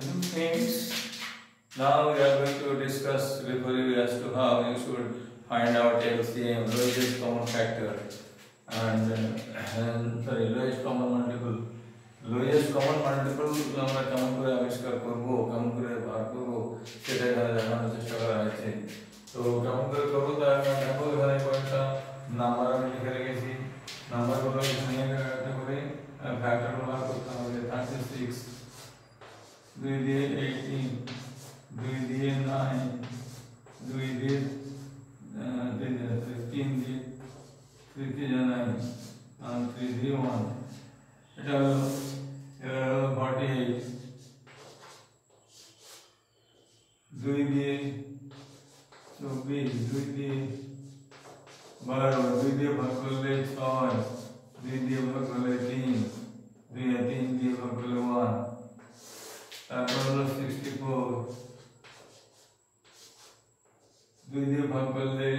Hello friends, now we are going to discuss before you as to how you should find out LCM, lowest common factor, and lowest common multiple. Lowest common multiple আমরা কেমন করে আবিষ্কার করব, কেমন করে বার করব সেটা এখানে দেখানোর চেষ্টা করা হয়েছে। তো কেমন করে করব তার দেখো এখানে কয়েকটা নাম্বার আমি লিখে রেখেছি। নাম্বারগুলো এখানে একটা করে ফ্যাক্টর বার করতে হবে। 36 2 দিয়ে 18 2 দিয়ে 9 2 দিয়ে 3 দিয়ে 3 দিয়ে 9 আর 3 দিয়ে 1 এটা হলো 48 2 দিয়ে 24 2 দিয়ে 12 2 দিয়ে ভাগ করলে 6 2 দিয়ে ভাগ করলে 3 3 দিয়ে ভাগ করলে 1 তারপর হলো 64 2 দিয়ে ভাগ করলে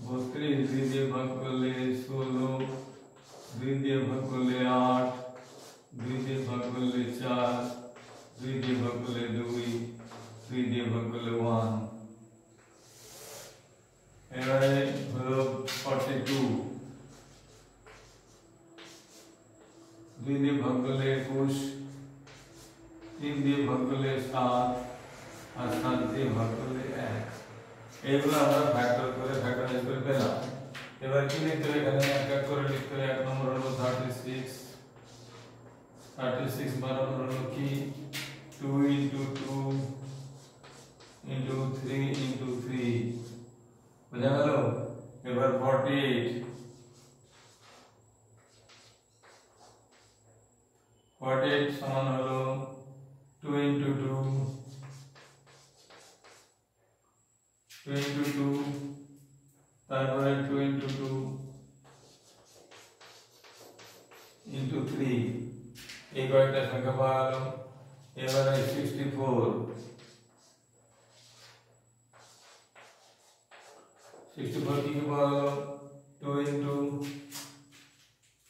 32 2 দিয়ে ভাগ করলে 16 2 দিয়ে ভাগ করলে 8 2 দিয়ে ভাগ করলে 4 2 দিয়ে ভাগ করলে 2 2 দিয়ে ভাগ করলে 1 এবারে হলো 42 2 দিয়ে ভাগ করলে 21 3 দিয়ে ভাগ করলে 7 আর 7 দিয়ে ভাগ করলে 1 এইগুলো আমরা ফ্যাক্টর করে ফ্যাক্টরাইজ করে পেলাম। এবার কি লিখতে হবে এখানে এক এক করে লিখতে হবে। এক নম্বর হলো 36 বরাবর হলো কি 2 into 2 into 3 into 3 বুঝা গেল। এবার 48 সমান হলো 2 into 2 তারপরে 2 into 2 into 3 এই কয়েকটা সংখ্যা পাওয়া গেল। এবারে 64 কি পাওয়া গেল 2 into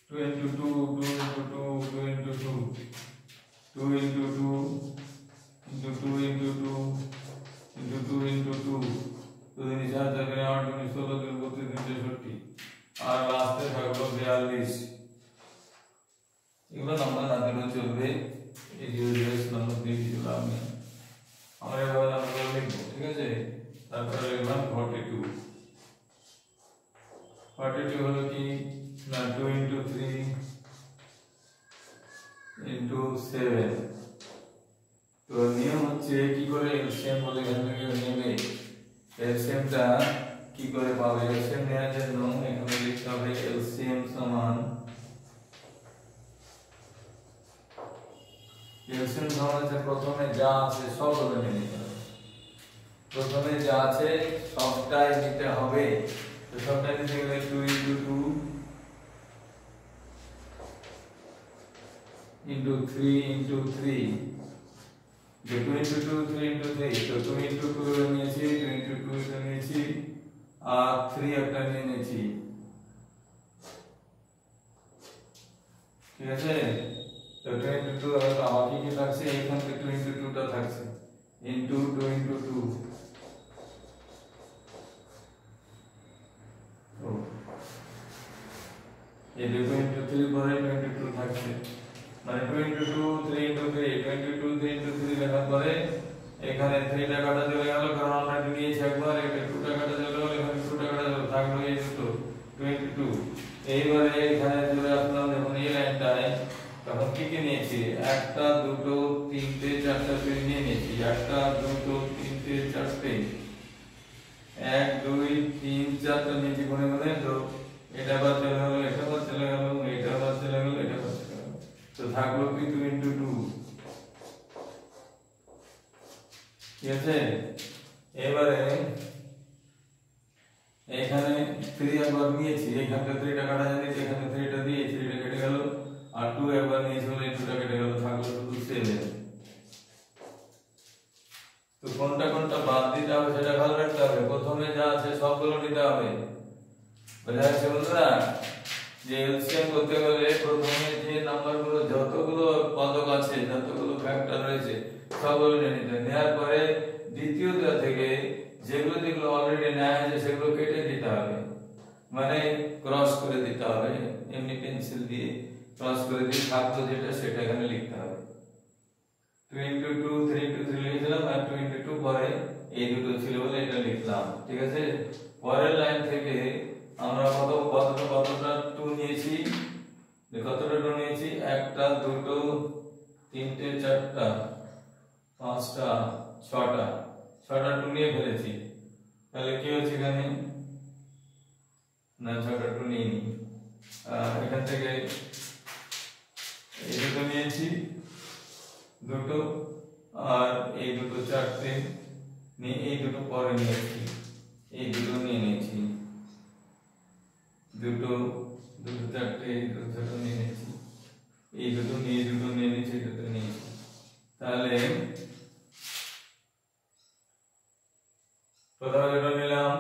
2 into 2 2 into 2 2 into 2 2 into 2 into 2 into 2 into 2 into 2 तो ये निशान तक है 8 19 16 32 63 আর লাস্টে থাকলো 42 এগুলো নাম্বার না দিলেও চলবে। এই জিরো নাম্বার দিয়ে দিলাম আমি আমরা এভাবে নাম্বার লিখবো, ঠিক আছে। তারপরে লিখলাম 42 হলো কি না 2 into 3 into 7 তো নিয়ম হচ্ছে কি করে এলসিএম বলে এখান থেকে নেবে। এলসিএমটা কি করে পাবে? এলসিএম নেওয়ার জন্য এখানে লিখতে হবে এলসিএম সমান প্রথমে যা আছে সবগুলো নিতে হবে। প্রথমে যা আছে সবটাই নিতে হবে। তো সবটাই নিতে গেলে 2 into 2 into 3 into 3 2 into 2 3 into 3 তো 2 into 2 নিয়েছি 2 into 2 নিয়েছি আর 3 একটা নিয়েছি, ঠিক আছে। তো 2 into 2 আর বাকি কি থাকছে এখানে 2 into 2 টা থাকছে into 2 into 2 তো এই 2 into 3 পরে 2 into 2 থাকছে মানে 2 into 2 3 into 3 2 into 2 3 into 3 লেখার পরে এখানে 3 টা কাটা চলে গেল কারণ আমরা নিয়েছি একবার। এটা 2 টা কাটা চলে গেল এখানে 2 টা কাটা চলে থাকলো এই দুটো 2 into 2। এইবারে এখানে চলে আসলাম যখন এই লাইনটায় তখন কি কি নিয়েছি 1 টা 2 টো 3 টে 4 টা পেজ নিয়ে নিয়েছি। 1 টা 2 টো 3 টে 4 টে 1 2 3 4 টা নিয়েছি কোণে কোণে। তো এটা বাদ চলে গেল এটা বাদ চলে গেল এটা বাদ চলে গেল এটা বাদ চলে গেল তো থাকলো কি 2 into 2, ঠিক আছে। এবারে এখানে 3 একবার নিয়েছি এখানে 3 টা কাটা যাবে এখানে 3 টা দিয়ে 3 টা কেটে গেল আর 2 একবার নিয়েছি বলে 2 টা কেটে গেল থাকলো শুধু 7। তো কোনটা কোনটা বাদ দিতে হবে সেটা খেয়াল রাখতে হবে। প্রথমে যা আছে সবগুলো নিতে হবে। বুঝা গেছে বন্ধুরা? যে এলসিএম করতে গেলে প্রথমে যে নাম্বারগুলো যতগুলো পদক আছে যতগুলো ফ্যাক্টর রয়েছে সবগুলো নিয়ে নিতে হবে। নেওয়ার পরে দ্বিতীয়টা থেকে যেগুলো যেগুলো অলরেডি নেওয়া হয়েছে সেগুলো কেটে দিতে হবে, মানে ক্রস করে দিতে হবে, এমনি পেন্সিল দিয়ে ক্রস করে দিয়ে থাকতো যেটা সেটা এখানে লিখতে হবে। 2 into 2 3 into 3 লিখলাম আর 2 into 2 পরে এই দুটো ছিল বলে এটা লিখলাম, ঠিক আছে। পরের লাইন থেকে আমরা কতটা 2 নিয়েছি, কতটা 2 নিয়েছি, একটা দুটো তিনটে চারটা পাঁচটা ছটা 2 নিয়ে ফেলেছি। তাহলে কি হচ্ছে এখানে না 6টা 2 নিইনি, এখান থেকে এই দুটো নিয়েছি দুটো আর এই দুটো চারটে নিয়ে এই দুটো পরে নিয়েছি, এই দুটো নিয়ে নিয়েছি দুটো চারটে দুটো ছোট নিয়ে নিয়েছি, এই দুটো নিয়ে নিয়েছি দুটো নিয়েছি। তাহলে প্রথমে দুটো নিলাম,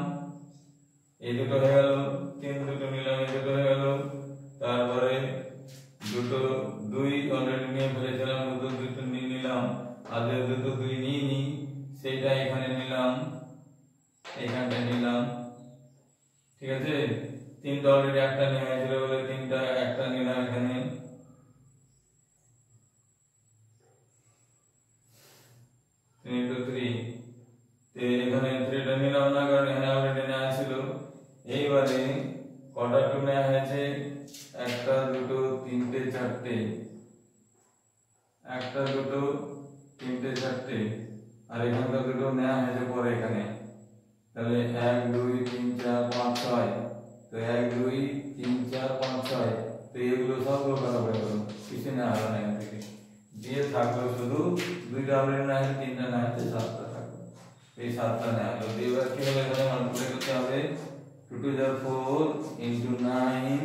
এই দুটো হয়ে গেল, 3 দুটো নিলাম, এই দুটো হয়ে গেল, তারপরে দুটো 2 অলরেডি নিয়ে ফেলেছিলাম, দুটো নিয়ে নিলাম, আর দুটো 2 নিয়ে নি সেটা এখানে নিলাম, এখানটা নিলাম, ঠিক আছে। 3টা অলরেডি একটা নিয়ে হয়েছিল বলে 3টা একটা নিলাম এখানে, এখানে 3টা নিলাম না কারণ এখানে অলরেডি নেওয়া ছিল। এইবারে কটা 2 নেওয়া হয়েছে, একটা দুটো তিনটে চারটে, একটা দুটো তিনটে চারটে, আর এখানকার দুটো নেওয়া হয়েছে পরে এখানে। তাহলে 1 2 3 4 5 6, তো 1 2 3 4 5 6, তো এগুলো সবগুলো করা হয়ে গেল, কিছু না হলো না এখান থেকে, দিয়ে থাকলো শুধু 2টা অলরেডি না হয়েছে, 3টা না হয়েছে, 7টা থাকলো, এই 7টা নেওয়া হলো। এবার কি হলো, এখানে মাল্টিপ্লাই করতে হবে 2 to the 4 into 9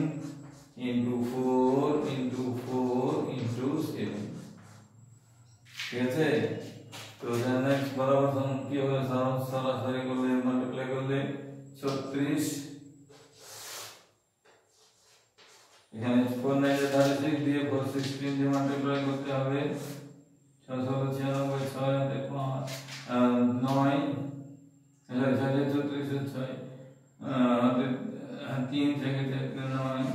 into 4 into 4 into 7, ঠিক আছে। তো নেক্সট বরাবর কি হবে, সরাসরি করলে মাল্টিপ্লাই করলে 36, এখানে 4 9 36 দিয়ে 4 16 দিয়ে মাল্টিপ্লাই করতে হবে, 6 6 96 6 5 9 36 6 3 থেকে 9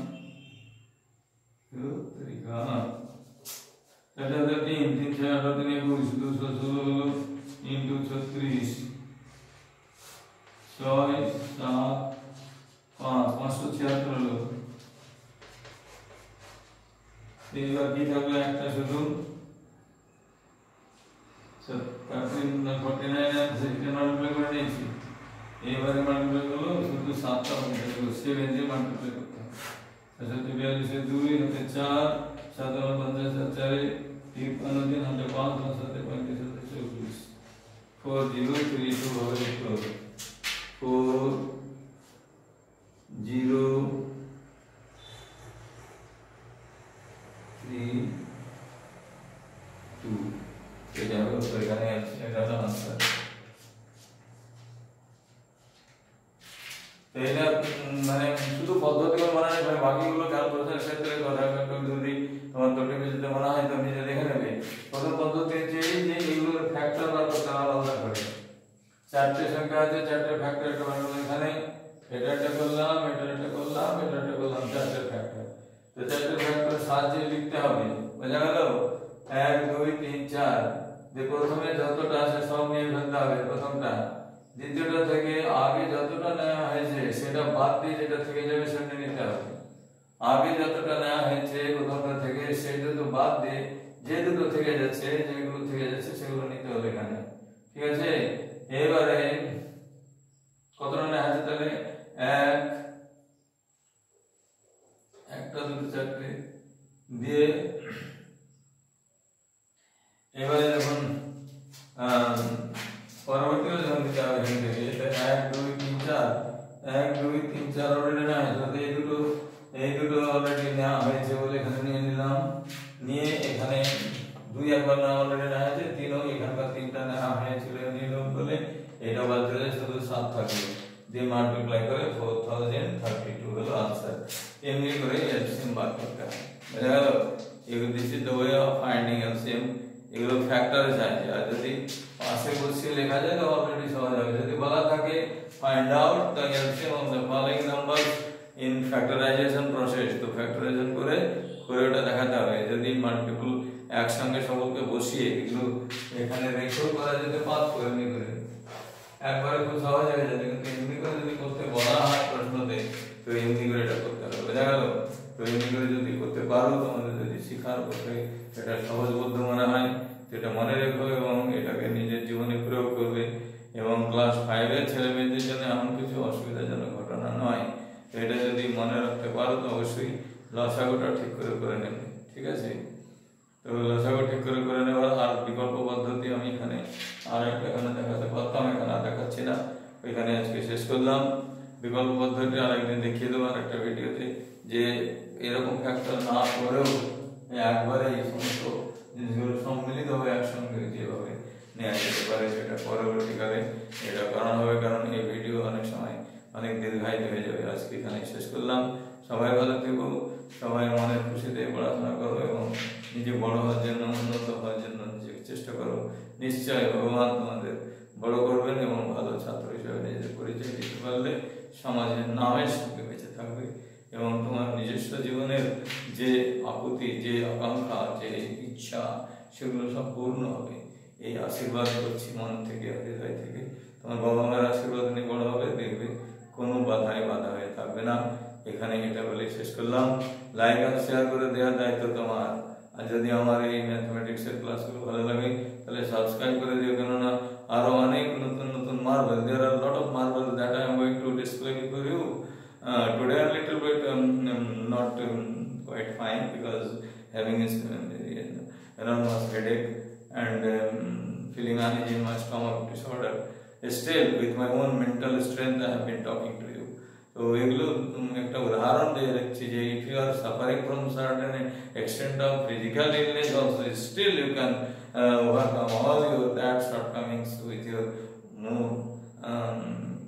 2 3 3 3 6 8 3 21 216 into 36 6 7 5 576 হলো। এইবার কি থাকলো, একটা শুধু 49 সেটা মাল্টিপ্লাই করে নিয়েছি, এবারে মাল্টিপ্লাই করলো শুধু 7টা হয়ে গেল, 7 দিয়ে মাল্টিপ্লাই করতে হবে। 42 এ 2 হতে 4 7 50 4 53 3 হতে 5 5 7 35 24 4032 হবে, 4032, এটা হলো এখানে এটা হলো आंसर। এটা মানে শুধু পদ্ধতি মনে রাখবে, বাকিগুলো ক্যালকুলেশনের ক্ষেত্রে কথা যদি তোমার টোটাল যদি মনে হয় তুমি নিজে দেখে নেবে। প্রথম পদ্ধতি হচ্ছে যে এইগুলোর ফ্যাক্টর বার করতে আলাদা করে, 4টে সংখ্যা আছে, 4টে ফ্যাক্টর একটা বার করলাম, এখানে এটা একটা করলাম, এটা একটা করলাম, এটা একটা করলাম, 4টে ফ্যাক্টর। তো 4টে ফ্যাক্টর সাহায্যে লিখতে হবে, বোঝা গেল। 1 2 3 4 যে প্রথমে যতটা আছে সব নিয়ে ফেলতে হবে প্রথমটা, দ্বিতীয়টা থেকে আগে যতটা নেওয়া হয়েছে সেটা বাদ দিয়ে যেটা থেকে যাবে সেটা নিতে হবে। আগে যতটা নেওয়া হয়েছে প্রথমটা থেকে সেই দুটো বাদ দিয়ে যে দুটো থেকে যাচ্ছে, যেগুলো থেকে যাচ্ছে সেগুলো নিতে হবে এখানে, ঠিক আছে। এবারে কতটা নেওয়া হয়েছে, তাহলে 1 একটা দুটো চারটে দিয়ে এবারে যখন পরবর্তীতে যখন দিতে হবে এখান থেকে 1 2 3 4 1 2 3 4 অলরেডি নেওয়া হয়েছে, এই দুটো অলরেডি নেওয়া হয়েছে বলে এখানে নিয়ে নিলাম, নিয়ে এখানে 2 একবার নেওয়া অলরেডি নেওয়া হয়েছে, 3ও এখানকার 3টা নেওয়া হয়েছিল নিলাম বলে এটা বাদ দিলে শুধু 7 থাকবে, দিয়ে মাল্টিপ্লাই করে 4032 হলো आंसर। এমনি করে এলসিএম বার করতে হবে, বুঝা গেল। This is the way of finding LCM এগুলো ফ্যাক্টরে চাইছে। আর যদি পাশে বসিয়ে লেখা যায় তো অলরেডি সহজ হবে। যদি বলা থাকে find out the LCM of the following number in factorisation process, তো ফ্যাক্টরাইজেশন করে ওটা দেখাতে হবে। যদি মাল্টিপল একসঙ্গে সকলকে বসিয়ে এগুলো এখানে রেখেও করা যেতে পারতো এমনি করে, একবারে খুব সহজ হয়ে যাবে। কিন্তু এমনি করে যদি করতে বলা হয় প্রশ্নতে তো এমনি করে এটা করতে হবে, বোঝা গেল? তো এমনি করে যদি করতে পারো, তোমাদের যদি শিখার পথে এটা সহজবোধ্য মনে হয় সেটা মনে রেখো এবং এটাকে নিজের জীবনে প্রয়োগ করবে। এবং ক্লাস 5-এর ছেলেমেয়েদের জন্য এমন কিছু অসুবিধাজনক ঘটনা নয়, এটা যদি মনে রাখতে পারো তো অবশ্যই লসাগুটা ঠিক করে নেবে, ঠিক আছে? তো লসাগু ঠিক করে নেওয়ার আর বিকল্প পদ্ধতি আমি এখানে আর একটা এখানে দেখাতে পারতাম, এখানে আর দেখাচ্ছি না, ওইখানে আজকে শেষ করলাম। বিকল্প পদ্ধতি আরেকদিন দেখিয়ে দেবো আরেকটা ভিডিওতে, যে এরকম ফ্যাক্টর না করেও একবারে এই সমস্ত জিনিসগুলো সম্মিলিত হবে একসঙ্গে যেভাবে নেওয়া যেতে পারে সেটা পরবর্তীকালে এটা করানো হবে, কারণ এই ভিডিও অনেক সময় অনেক দীর্ঘায়িত হয়ে যাবে। আজকে এখানে শেষ করলাম। সবাই ভালো থেকো, সবাই মনের খুশিতে পড়াশোনা করো এবং নিজে বড় হওয়ার জন্য, উন্নত হওয়ার জন্য নিজেকে চেষ্টা করো। নিশ্চয় ভগবান তোমাদের বড় করবেন এবং ভালো ছাত্র হিসেবে নিজেদের পরিচয় দিতে পারলে সমাজের নামের সঙ্গে বেঁচে থাকবে এবং তোমার নিজস্ব জীবনের যে আকুতি, যে আকাঙ্ক্ষা, যে ইচ্ছা, সেগুলো সব পূর্ণ হবে। এই আশীর্বাদ করছি মন থেকে, হৃদয় থেকে। তোমার বাবা মায়ের আশীর্বাদ নিয়ে বড় হবে, দেখবে কোনো বাধা হয়ে থাকবে না। এখানে এটা বলে শেষ করলাম। লাইক আর শেয়ার করে দেওয়ার দায়িত্ব তোমার। আর যদি আমার এই ম্যাথমেটিক্সের ক্লাসগুলো ভালো লাগে তাহলে সাবস্ক্রাইব করে দিও, কেননা আরো অনেক নতুন marble, there are a lot of marvel that I am going to display for you. Today a little bit not quite fine because having a enormous headache and feeling uneasy in my stomach disorder. Still, with my own mental strength, I have been talking to you. So, এগুলো একটা উদাহরণ দিয়ে রাখছি যে if you are suffering from certain extent of physical illness also, still you can overcome all your that shortcomings with your more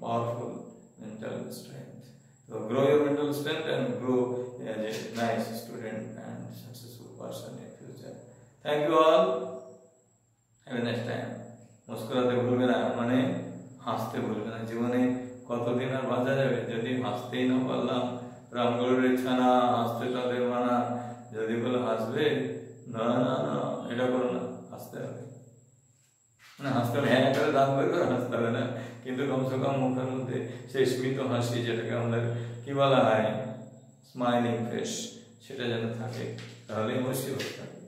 powerful mental strength. So, grow your mental strength and grow as a nice student and successful person in future. Thank you all. Have a nice time. মুস্কুরাতে ভুলবে না, মানে হাসতে ভুলবে না। জীবনে কতদিন আর বাঁচা যাবে? যদি হাসতেই না পারলাম, রামগড়ের ইচ্ছা না, হাসতে তাদের মানা। যদি বলো হাসবে, না না না এটা করো না, হাসতে হবে না। হাসতে হবে, হ্যাঁ করে দাঁত বের করে হাসতে হবে না, কিন্তু কমসে কম মুখের মধ্যে সেই স্মিত হাসি, যেটাকে আমাদের কি বলা হয় স্মাইলিং ফেস, সেটা যেন থাকে, তাহলে অবশ্যই থাকবে।